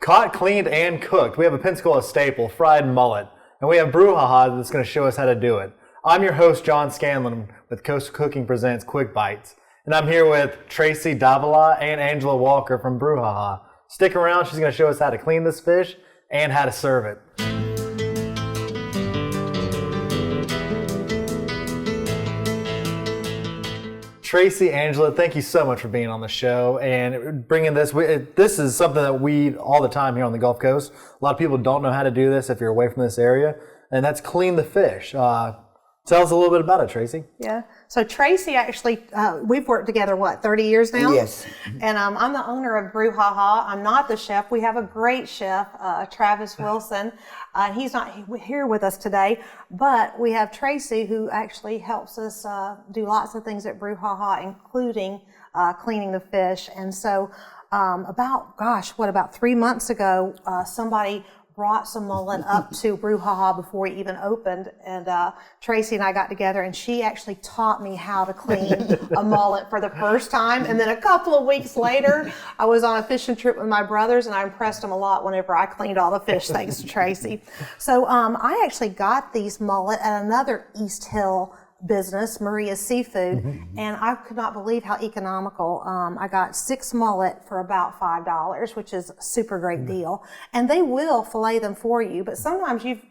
Caught, cleaned, and cooked, we have a Pensacola staple, fried mullet. And we have Brew Ha Ha that's going to show us how to do it. I'm your host, John Scanlon, with Coastal Cooking Presents Quick Bites. And I'm here with Tracy Davila and Angela Walker from Brew Ha Ha. Stick around, she's going to show us how to clean this fish and how to serve it. Tracy, Angela, thank you so much for being on the show and bringing this. This is something that we eat all the time here on the Gulf Coast. A lot of people don't know how to do this if you're away from this area, and that's clean the fish. Tell us a little bit about it, Tracy. Yeah. So Tracy actually, we've worked together, 30 years now? Yes. And I'm the owner of Brew Ha Ha. I'm not the chef. We have a great chef, Travis Wilson. He's not here with us today, but we have Tracy who actually helps us do lots of things at Brew Ha Ha, including cleaning the fish. And so about 3 months ago, somebody brought some mullet up to Brew Ha Ha before it even opened, and Tracy and I got together, and she actually taught me how to clean a mullet for the first time. And then a couple of weeks later, I was on a fishing trip with my brothers, and I impressed them a lot whenever I cleaned all the fish, thanks to Tracy. So I actually got these mullet at another East Hill business, Maria's Seafood, and I could not believe how economical. I got 6 mullet for about $5, which is a super great deal. And they will fillet them for you, but sometimes you've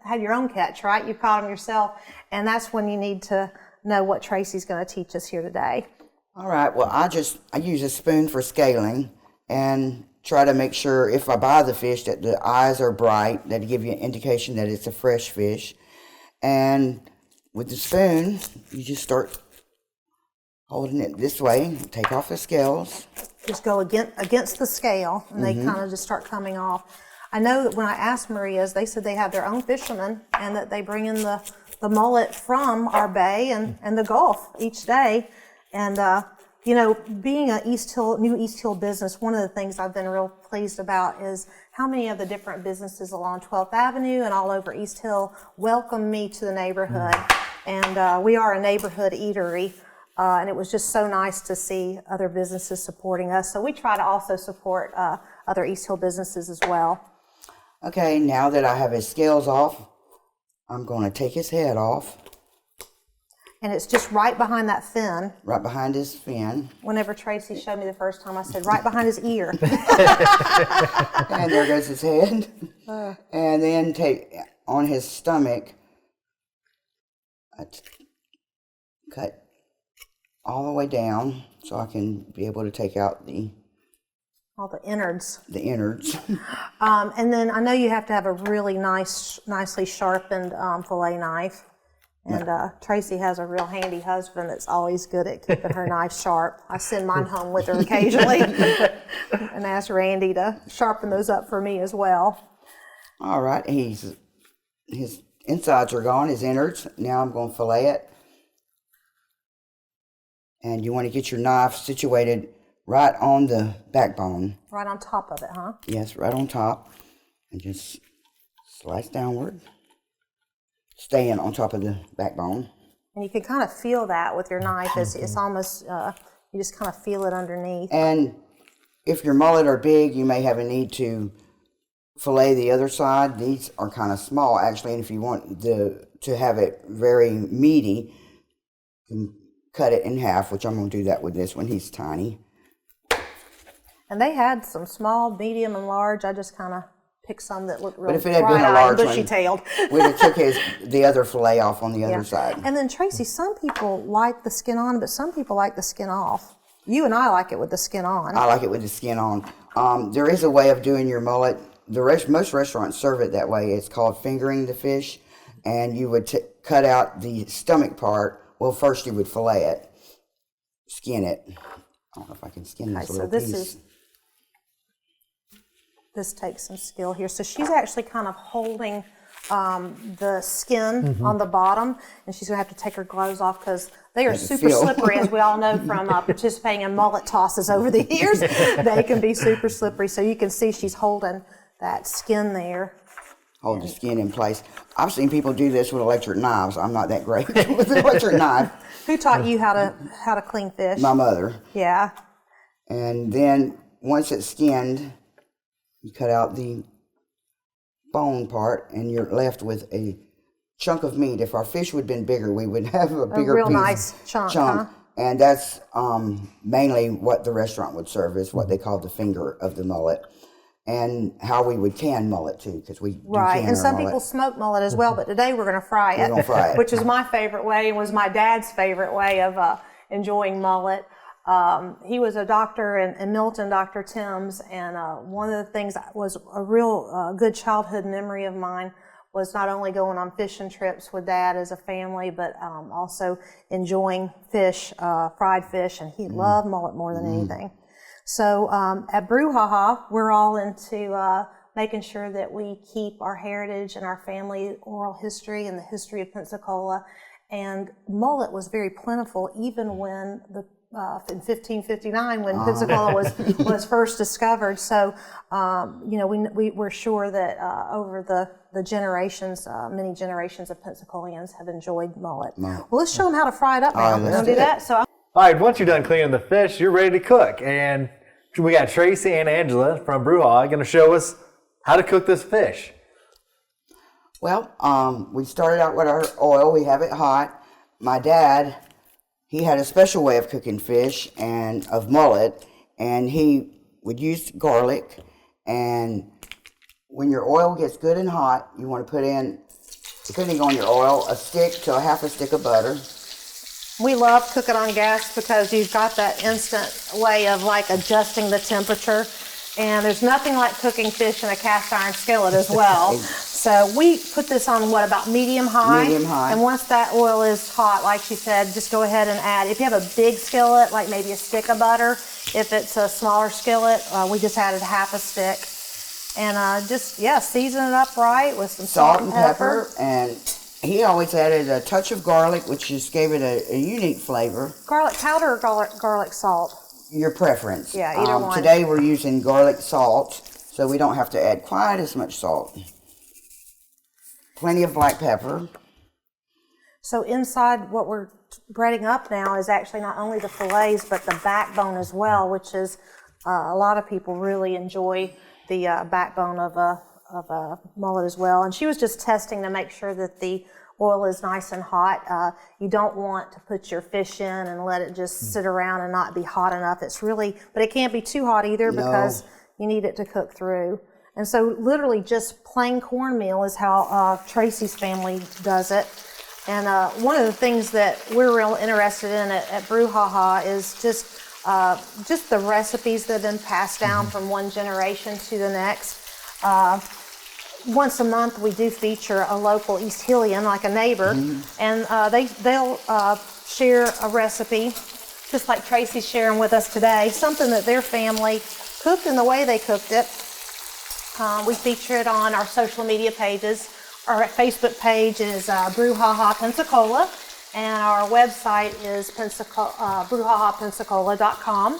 had your own catch, right? You've caught them yourself, and that's when you need to know what Tracy's going to teach us here today. All right. Well, I use a spoon for scaling and try to make sure if I buy the fish that the eyes are bright, that give you an indication that it's a fresh fish. And with the spoon, you just start holding it this way, take off the scales. Just go against the scale, and they kind of just start coming off. I know that when I asked Maria's, they said they have their own fishermen, and that they bring in the mullet from our bay and the Gulf each day. And, being a new East Hill business, one of the things I've been real pleased about is how many of the different businesses along 12th Avenue and all over East Hill welcome me to the neighborhood. And we are a neighborhood eatery, and it was just so nice to see other businesses supporting us. So we try to also support other East Hill businesses as well. Okay, now that I have his scales off, I'm going to take his head off. And it's just right behind that fin. Right behind his fin. Whenever Tracy showed me the first time, I said, right behind his ear. And there goes his head. And then take on his stomach, I cut all the way down so I can be able to take out all the innards. The innards. And then I know you have to have a really nicely sharpened fillet knife. And Tracy has a real handy husband that's always good at keeping her knife sharp. I send mine home with her occasionally and ask Randy to sharpen those up for me as well. All right, his insides are gone, his innards. Now I'm going to fillet it. And you want to get your knife situated right on the backbone. Right on top of it, huh? Yes, right on top. And just slice downward. Staying on top of the backbone. And you can kind of feel that with your knife. It's almost, you just kind of feel it underneath. And if your mullet are big, you may have a need to fillet the other side. These are kind of small, actually, and if you want to have it very meaty, you can cut it in half, which I'm going to do that with this one. He's tiny. And they had some small, medium, and large. I just kind of picked some that looked really But if it had been a large one, bushy-tailed. we'd have took the other fillet off on the other side. And then, Tracy, some people like the skin on, but some people like the skin off. You and I like it with the skin on. I like it with the skin on. There is a way of doing your mullet. Most restaurants serve it that way. It's called fingering the fish, and you would cut out the stomach part. Well, first you would fillet it, skin it. I don't know if I can skin this little piece. This takes some skill here. So she's actually kind of holding the skin on the bottom, and she's going to have to take her gloves off because they are super slippery, as we all know from participating in mullet tosses over the years. They can be super slippery. So you can see she's holding that skin there. Hold the skin in place. I've seen people do this with electric knives. I'm not that great with an electric knife. Who taught you how to clean fish? My mother. Yeah. And then once it's skinned, You cut out the bone part, and you're left with a chunk of meat. If our fish would have been bigger, we would have a bigger real piece, nice chunk, huh? And that's mainly what the restaurant would serve, is what they call the finger of the mullet, and how we would can mullet too, because we do can And some mullet. people smoke mullet as well, but today we're going to fry it. We're gonna fry it. Which is my favorite way, and was my dad's favorite way of enjoying mullet. He was a doctor in Milton, Dr. Timms, and one of the things that was a real good childhood memory of mine was not only going on fishing trips with Dad as a family, but also enjoying fish, fried fish, and he loved mullet more than anything. So at Brew Ha Ha, we're all into making sure that we keep our heritage and our family oral history and the history of Pensacola. And mullet was very plentiful even when in 1559 when Pensacola was first discovered. So, we're sure that over the generations, many generations of Pensacolians have enjoyed mullet. Well, let's show them how to fry it up now. Let's Want to do that? So, All right, once you're done cleaning the fish, you're ready to cook. And we got Tracy and Angela from Brew Ha Ha going to show us how to cook this fish. Well, we started out with our oil. We have it hot. My dad, he had a special way of cooking fish and of mullet, and he would use garlic. And when your oil gets good and hot, you want to put in, depending on your oil, a stick to a half a stick of butter. we love cooking on gas because you've got that instant way of like adjusting the temperature. And there's nothing like cooking fish in a cast iron skillet as well. So we put this on about medium high. Medium high. And once that oil is hot, like she said, just go ahead and add. If you have a big skillet, like maybe a stick of butter, if it's a smaller skillet, we just added half a stick. And season it up right with some salt and pepper. And he always added a touch of garlic, which just gave it a unique flavor. Garlic powder or garlic salt? Your preference. Yeah, either one. Today we're using garlic salt, so we don't have to add quite as much salt. Plenty of black pepper. So inside what we're breading up now is actually not only the fillets, but the backbone as well, which is a lot of people really enjoy the backbone of a mullet as well. And she was just testing to make sure that the oil is nice and hot. You don't want to put your fish in and let it just sit around and not be hot enough. But it can't be too hot either because you need it to cook through. And so literally just plain cornmeal is how Tracy's family does it. And one of the things that we're real interested in at Brew Ha Ha is just the recipes that have been passed down from one generation to the next. Once a month, we do feature a local East Hillian, like a neighbor, and they'll share a recipe, just like Tracy's sharing with us today, something that their family cooked and the way they cooked it. We feature it on our social media pages. Our Facebook page is Brew Ha Ha Pensacola, and our website is brewhahapensacola.com.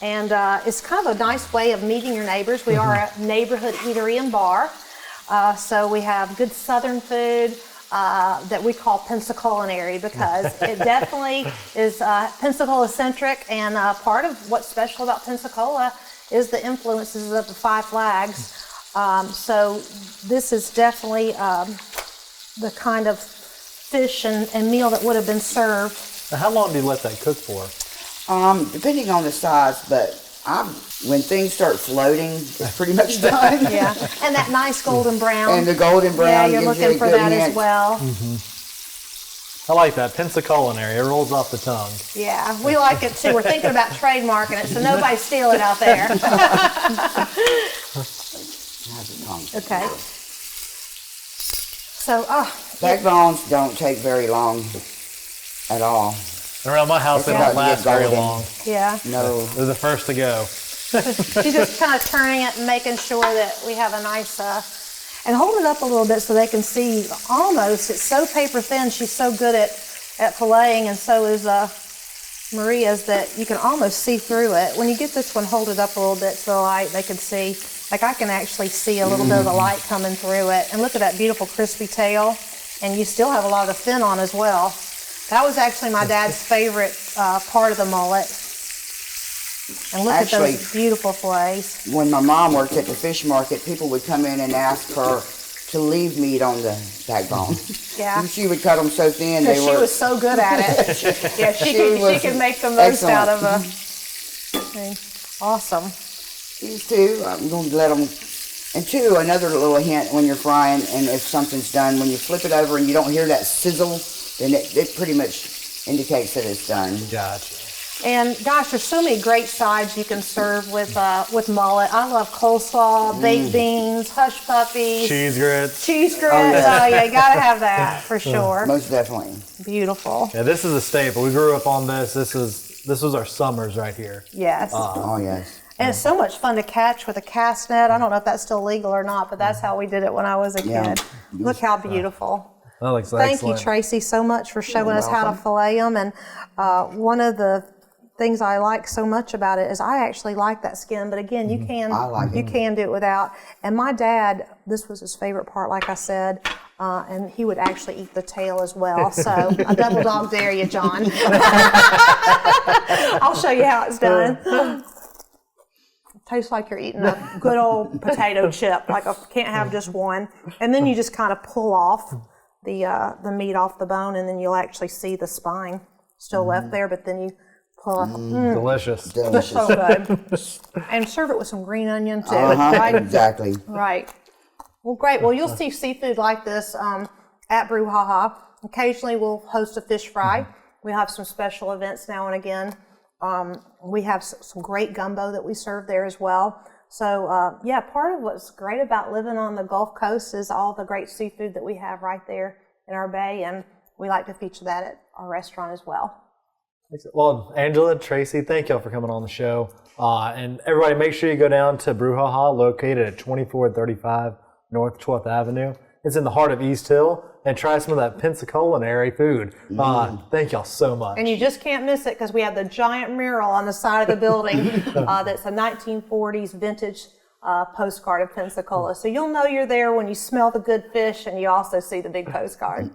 And it's kind of a nice way of meeting your neighbors. We are a neighborhood eatery and bar. So we have good Southern food that we call Pensacolanary because it definitely is Pensacola-centric, and part of what's special about Pensacola is the influences of the Five Flags. So this is definitely the kind of fish and meal that would have been served. Now, how long do you let that cook for? Depending on the size, but when things start floating, it's pretty much done. Yeah, and that nice golden brown. And the golden brown. Yeah, you're gives you looking a for good that hint. as well. I like that. Pensacolanary. It rolls off the tongue. Yeah, we like it too. We're thinking about trademarking it, so nobody steal it out there. Okay. So, Backbones don't take very long at all. Around my house, they don't last very long. yeah. No. They're the first to go. She's just kind of turning it and making sure that we have a nice, and hold it up a little bit so they can see almost. It's so paper thin. She's so good at filleting, and so is Maria's, that you can almost see through it. When you get this one, hold it up a little bit so the light, they can see. Like I can actually see a little bit of the light coming through it. And look at that beautiful crispy tail. And you still have a lot of fin on as well. That was actually my dad's favorite part of the mullet. And look Actually, at those beautiful fillets. when my mom worked at the fish market, people would come in and ask her to leave meat on the backbone. Yeah. She would cut them so thin they Because were. she was so good at it. Yeah, she could make the most excellent. out of a thing. Awesome. These two, I'm going to let them. And two, another little hint when you're frying, and if something's done, when you flip it over and you don't hear that sizzle, then it pretty much indicates that it's done. Gotcha. And gosh, there's so many great sides you can serve with mullet. I love coleslaw, baked beans, hush puppies, Cheese grits. cheese grits. Oh yeah, you gotta have that for sure. Most definitely. Beautiful. Yeah, this is a staple. We grew up on this. This was our summers right here. Yes. Oh, yes. And it's so much fun to catch with a cast net. I don't know if that's still legal or not, but that's how we did it when I was a Yeah. kid. Look how beautiful. That looks Thank excellent. you, Tracy, so much for showing us how to welcome. fillet them. And one of the things I like so much about it is I actually like that skin, but again, you can I like you it. can do it without. And my dad, this was his favorite part, like I said, and he would actually eat the tail as well. So a double dog dare you, John. I'll show you how it's done. Tastes like you're eating a good old potato chip. Like can't have just one. And then you just kind of pull off the meat off the bone, and then you'll actually see the spine still left there. But then you pull off. Delicious. Delicious. So good. And serve it with some green onion too. Right? Exactly. Right. Well, great. Well, you'll see seafood like this at Brew Ha Ha. Occasionally, we'll host a fish fry. We have some special events now and again. We have some great gumbo that we serve there as well. So, yeah, part of what's great about living on the Gulf Coast is all the great seafood that we have right there in our bay, and we like to feature that at our restaurant as well. Well, Angela, Tracy, thank y'all for coming on the show. And everybody, make sure you go down to Brew Ha Ha, located at 2435 North 12th Avenue. It's in the heart of East Hill, and try some of that Pensacola area food. Thank y'all so much. And you just can't miss it because we have the giant mural on the side of the building that's a 1940s vintage postcard of Pensacola. So you'll know you're there when you smell the good fish and you also see the big postcard.